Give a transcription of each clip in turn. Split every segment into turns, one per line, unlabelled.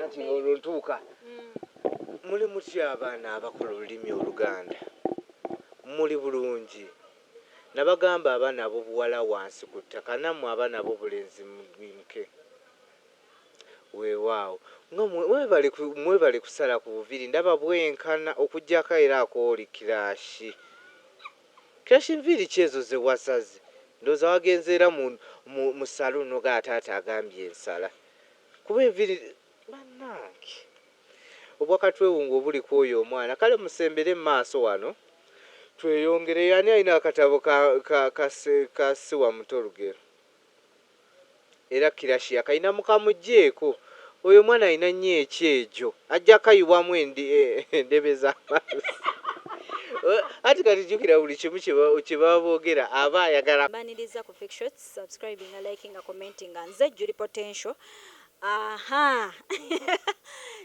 anti oluntuuka muli mutya abaana abakola olulimi Oluganda muli bulungi nabagamba abaana abo buwala wansi ku ttaka nammwe abaana abo bulenzi mwimuke weewaawo nga mwebale kusala ku buviri ndaba bwenkana okujjako era akooli kirashi nviiri kyezo ze wasaze ndowooza wagenze era mu saluno ga taata agambye ensala kuba enviiri bannange obwakatwewunga obuli ku oyo omwana kale musembere mu maaso wano tweyongere yani alina akatabo ka Siwa Mutolugero era kirashi akalina mukamugjeeko oyo mwana alina nnyo ekyejo ajja kayiwamu endebe z'amaaso ati kati jjukira buli kimu kye baba boogera aba ayagala
baniriza ku Fake Shots, subscribing, liking, commenting, nze Judy Potential.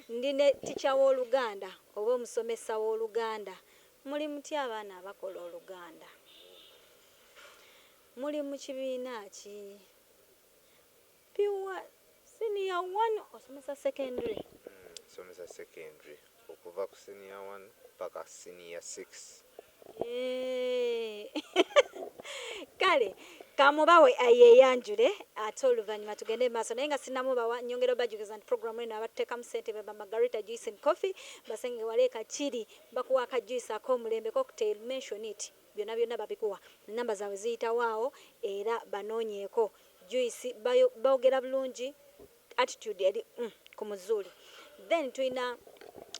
Ndine ticha w'Oluganda oba omusomesa w'Oluganda. Muli mutya abaana abakola Oluganda? Muli mu kibiina ki? Pure senior 1 osomesa secondary?
Somesa secondary okuva ku senior 1 paka senior 6.
Kale kamubawe ayeyanjule ate oluvannyuma tugende maaso naye nga sinnamubawa nyongera bajukiza nti program eno abateekamu ssente baba Margarita Juice and Coffee basenge waleeka kiri bakuwa akajuice ak'omulembe cocktail mention it byonna babikuwa namba zaabwe ziyitawaawo era banoonyeeko juice boogera bulungi attitude eri ku muzuuli then tulina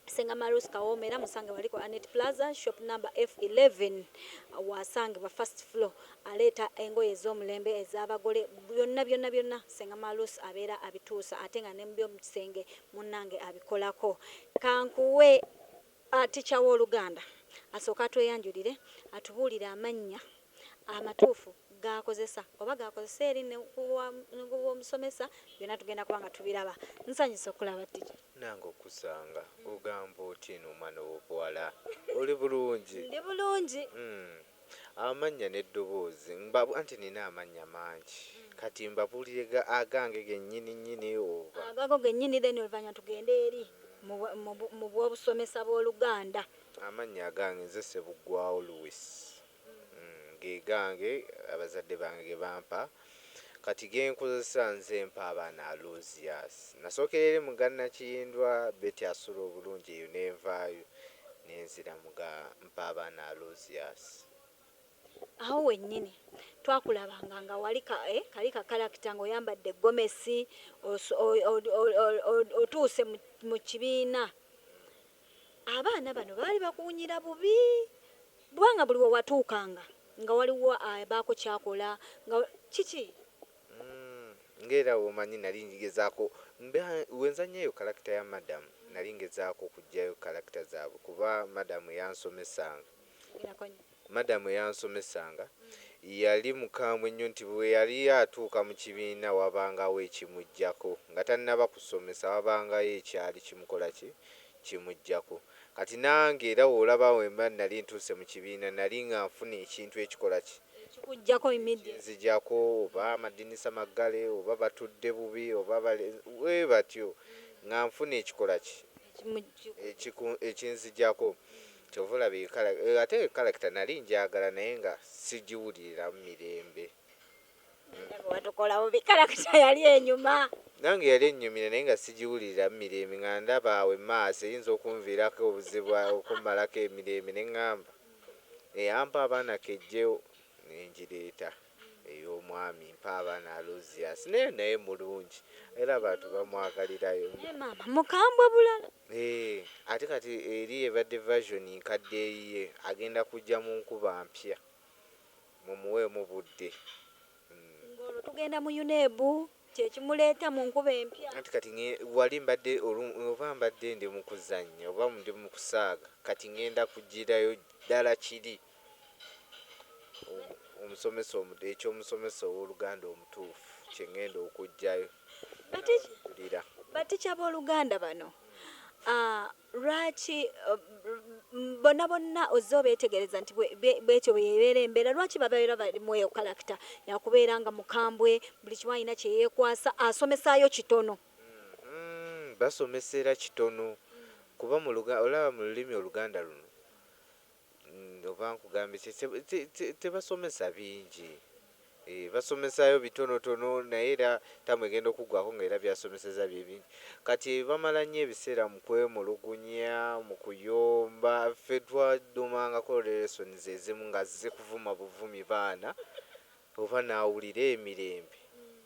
Senga Marus Kaomera musange waliko Anet Plaza shop number F11 wasange ba first floor aleta engoye ez'omulembe ez'abagole byonna Senga Marus abeera abituusa ate nga ne mbyo mu kisenge munnange abikolako kankuwe aticha w'Oluganda asooka tweyanjulire atubuulire amannya amatuufu gakozesa oba gakozesa eri ne kuwa omusomesa byonna tugenda kubanga tubiraba nsanyusa okulaba ticha
nange okusanga ogamba oti eno omwana w'obuwala oli bulungi
ndi bulungi
amannya n'eddoboozi anti nina amannya mangi kati mbabuulire agange gennyini oba
agago gennyini then oluvannyuma tugende eri mu bw'obusomesa bw'Oluganda
amannya agange nze Sebuggwawo Louis gange abazadde bange ge bampa kati genkozesa nze mpa abaana Aloysius nasookerere mu Gannakiyindwa Betty asula obulungi eyo nenvaayo nenzira mpa abaana Aloysius
awo wennyini twakulabanga nga wali kali kakalakita ng'oyambadde gomesi otuuse mu kibiina abaana bano baali bakuwunyira bubi bwanga buli we watuukanga nga waliwo abaako kyakola nga kiki
ngera womanyi nali ngezaako wenzanyeyo kalakita ya madamu nali ngezaako okugjayo kalakita zaabwe kuba madamu yansomesanga yali mukambwe nnyo nti bwe yali atuuka mu kibiina wabangawo ekimujjako nga tannaba kusomesa wabangayo ekyali kimukola kimujjako kati nange era olaba wemba nali ntuuse mu kibiina nali nga nfuna ekintu ekikola
kikujjako
nzijjako oba amadinisa maggale oba batudde bubi oba we batyo nga nfuna ekikola ekinzijjako kyova olaba ate kalakita nali njagala naye nga sigiwulirira mu mirembe
watukola bubi kalakita yali enyuma
nange yali ennyumira naye nga sigiwulirira mu mirembe nga ndaba awe maaso eyinza okunviirako obuzibu okummalako emirembe ne ŋŋamba ampa abaana kejjewo nengireeta ey'omwami mpa abaana Aloysius naye mulungi era abantu bamwagalirayo
mama mukambwe bulala
ate kati eri ebadde version nkadde eyiye agenda kujja mu nkuba mpya mumuweemu budde
ng'olwo tugenda mu UNEB kyekimuleeta mu nkuba empya
anti kati wali mbadde oba mbadde ndi mu kuzannya oba ndi mu kusaaga kati ngenda kugirayo ddala kiri ekyomusomesa ow'Oluganda omutuufu kyengenda okugjayo
baticha b'Oluganda bano lwaki bonna ozze obeetegereza nti bwetyo bweyebeera embeera lwaki babeera balimu eyo kalakita yakubeera nga mukambwe buli kimu alina kyeyeekwasa asomesaayo kitono
basomesera kitono kuba olaba mu lulimi Oluganda luno oba nkugambye tebasomesa bingi. Basomesayo bitonotono naye era tamwegenda okuggwako nga era byasomeseza bye bingi. Kati bamala nnyo ebiseera mu kwemulugunya mu kuyomba. Ffe twadumangako lesoni ezimu nga zize kuvuma buvumi baana oba naawulira emirembe.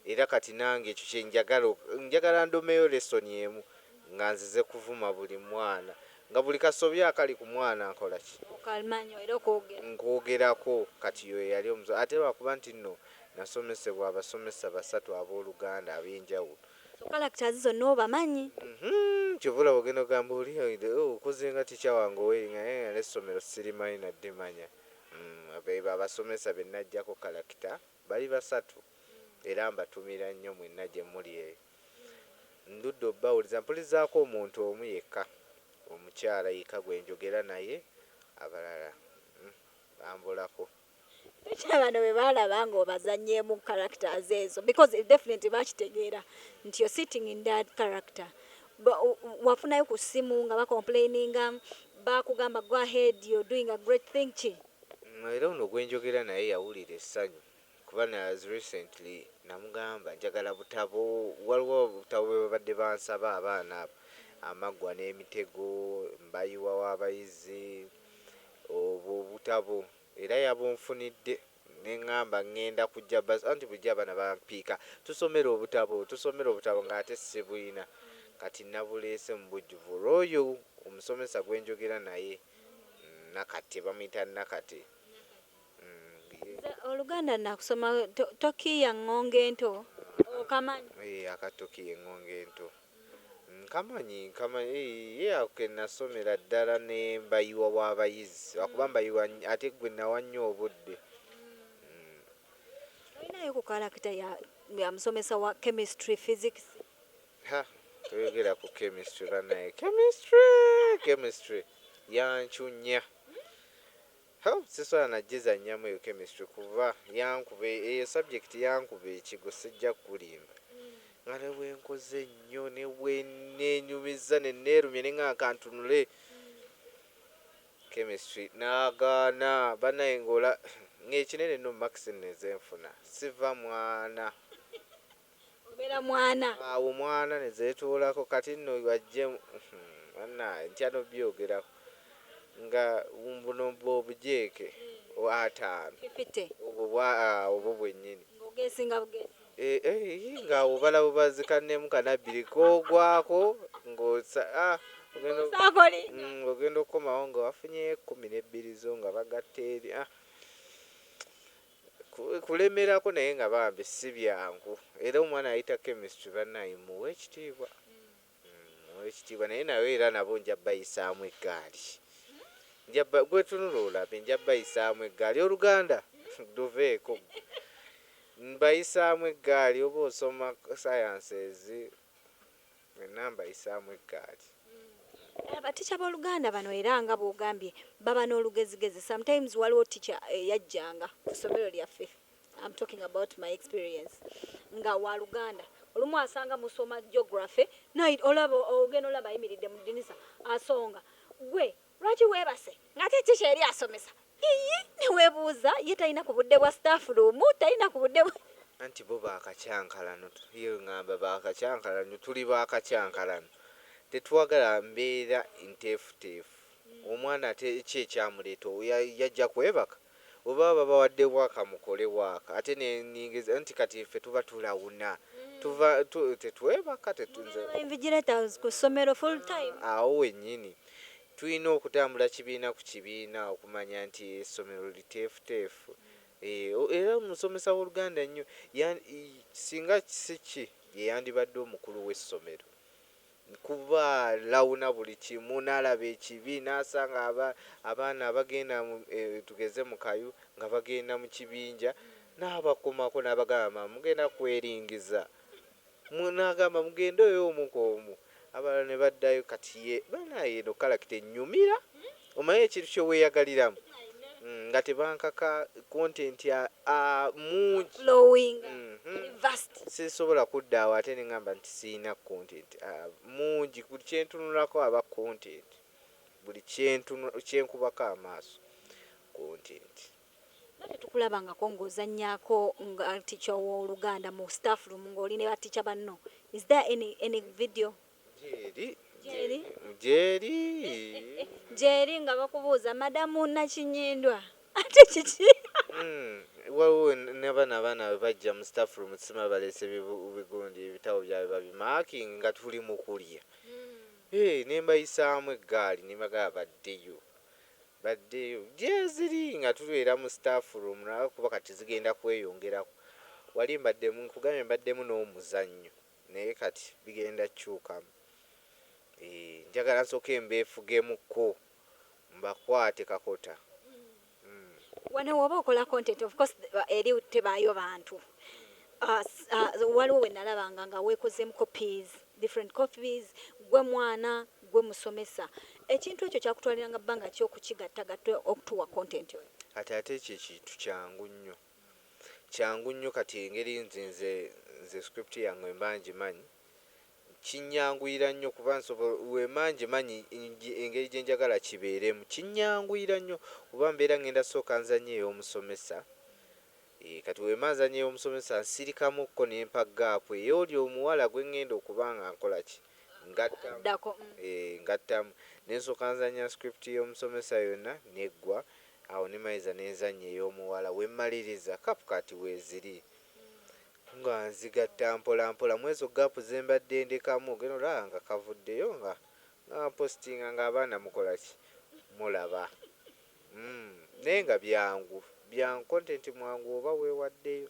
Era kati nange ekyo kye njagala ndomeyo lesoni emu nga nzize kuvuma buli mwana nga buli kasobya akali ku mwana nkola ki nkwogerako. Kati yo yali omusomi ate lwakuba nti nno nasomesebwa abasomesa 3 ab'Oluganda ab'enjawulo.
Characters zonna obamanyi?
Kyovula ogenda ogamba oli okoze nga ticca wange oweringa naye n'essomero sirimanyi nadde manya. Abasomesa be najjako kalakita bali 3 era mbatumira nnyo mwenna gye muli eyo. Ndudde obbawuliza mpulizaako omuntu omu yekka omukyala yika gwe njogera naye abalala bambulako.
Bano bwe baalaba nga obazanyeemu characters ezo because definitely bakitegeera nti you're sitting in that character. Wafunayo ku ssimu nga bacomplaininga bakugamba go ahead you're doing a great thing ki?
Era ono gwe njogera naye yawulira essanyu kuba as recently namugamba njagala butabo. Waliwo butabo bwe babadde bansaba abaana abo Amaggwa n'Emitego, Mbayiwa w'Abayizi, obwo butabo era yabunfunidde neŋŋamba ŋŋenda kujja anti bujja abaana bampiika tusomera obutabo ng'ate sibuyina. Kati nabuleese mu bujjuvu olwoyo omusomesa gwe njogera naye Nakate bamuyita Nakate.
Oluganda nakusoma Tokiya Ngonge Ento okamanyi?
Akatokiya Ngonge Ento kamanyi ye akenasomera ddala ne Mbayiwa w'Abayizi wakuba Mbayiwa ate gwe nawa nnyo obudde.
Olinayo ku character ya musomesa wa chemistry physics?
Toyogera ku chemistry banaye chemistry yancunya. Sisobola nagiza nnyamu eyo chemistry kuba eyo subject yankuba ekigo sijja kulimba. Nga ne bwenkoze nnyo ne bwenenyumiza neneerumye ne nga kantunule chemistry naagaana banaye ngola ng'ekinene nno max nezenfuna siva mwana.
Obeera mwana?
Awo mwana nezeetuulako kati nno wajje banaye ntya n'obyogerako nga buno obujeeke 5 obwo bwennyini
ng'ogeesinga bugeesi
nga obala bubazi kannemu kanabiri kogwako ng'ogenda okukomawo nga wafunye 12 zo nga bagatta eri kulemerako naye nga bambi si byangu. Era omwana ayita chemistry bannaye muwe ekitiibwa naye nawe era nabo nja bayisaamu eggaali. Gwe tunula olabe nja bayisaamu eggaali. Oluganda luveeko mbayisaamu eggaali oba osoma sciences mwenna mbayisaamu eggaali.
Abatica b'Oluganda bano era nga bw'ogambye baba n'olugezigezi. Sometimes waliwo teacher yajjanga ku ssomero lyaffe. I'm talking about my experience. Nga wa Luganda olumu asanga musoma geography ogenda olaba ayimiridde mu ddinisa asonga gwe lwaki weebase ng'ate teacher eri asomesa neweebuuza ye talina ku budde bwa staff room talina ku budde
anti bo baakacyankalano yo ŋŋamba baakacyankalano tuli baakacyankalano tetwagala mbeera nteefuteefu. Omwana ate ki ekyamuleeta yajja kwebaka oba babawadde waka mukole waka ate neningiza nti kati ffe tuba tulawuna tetwebaka
invigilators ku ssomero full time.
Awo wennyini tulina okutambula kibiina ku kibiina okumanya nti essomero liteefuteefu. Era omusomesa w'Oluganda nnyo singa siki yeyandibadde omukulu w'essomero kuba lawuna buli kimu n'alaba ekibi n'asanga abaana abagenda tugeze mu kayu nga bagenda mu kibinja n'abakomako n'abagamba mugenda kweringiza n'agamba mugende oyo omu ku omu abalala ne baddayo. Kati ye banaye eno kalakita ennyumira omanyi ekintu kye weeyagaliramu nga tebankaka content mungi
vast.
Sisobola kudda awo ate ne ngamba nti siyina content. Mungi buli kyentunulako aba content. Buli kyenkubako amaaso content.
Nate tukulabangako ng'ozannyako nga teacher w'Oluganda mu staff room ng'oli ne baticha banno. Is there any video? Jerry nga bakubuuza madamu Nakinyindwa. Ate kiki?
Waliwo n'abaana bajja mu staff room sima balese bigundi ebitabo byabwe babimaking nga tuli mu kulya. Ne mbayisaamu eggaali ne bagamba baddeyo gyeziri nga tulwera mu staff room naye kuba kati zigenda kweyongerako. Wali nkugambye mbaddemu n'omuzannyo naye kati bigenda kyukamu. Njagala nsooke mbeefugemuko mbakwate kakota.
Wano waba okola content of course eri tebaayo bantu. Waliwo we nalabanga nga weekozeemu copies, different copies, gwe mwana gwe musomesa. Ekintu ekyo kyakutwaliranga bbanga ki okukigattagatta okutuwa content oyo?
Ate ekyo ekintu kyangu nnyo kati engeri nze script yange mba ngimanyi. Kinyanguyira nnyo kuba wemba ngimanyi engeri gye njagala kibeeremu. Kinyanguyira nnyo kuba mbeera ngenda sooka nzanye ey'omusomesa. Kati wemba nzanye ey'omusomesa nsirikamukko ne mpa gaapu ey'oli omuwala gwe ngenda okuba nga nkola ki? Ngattamu. Ne nsooka nzanya script y'omusomesa yonna neggwa. Awo ne mayiza n'enzanya ey'omuwala we mmaliriza Kapukati weeziri. Nga nzigatta mpola mpola mwezo gaapu ze mbadde ndekamu ogenda olaba nga kavuddeyo nga postinga ng'abaana mukola ki? Mulaba. Naye nga byangu content mwangu oba weewaddeyo.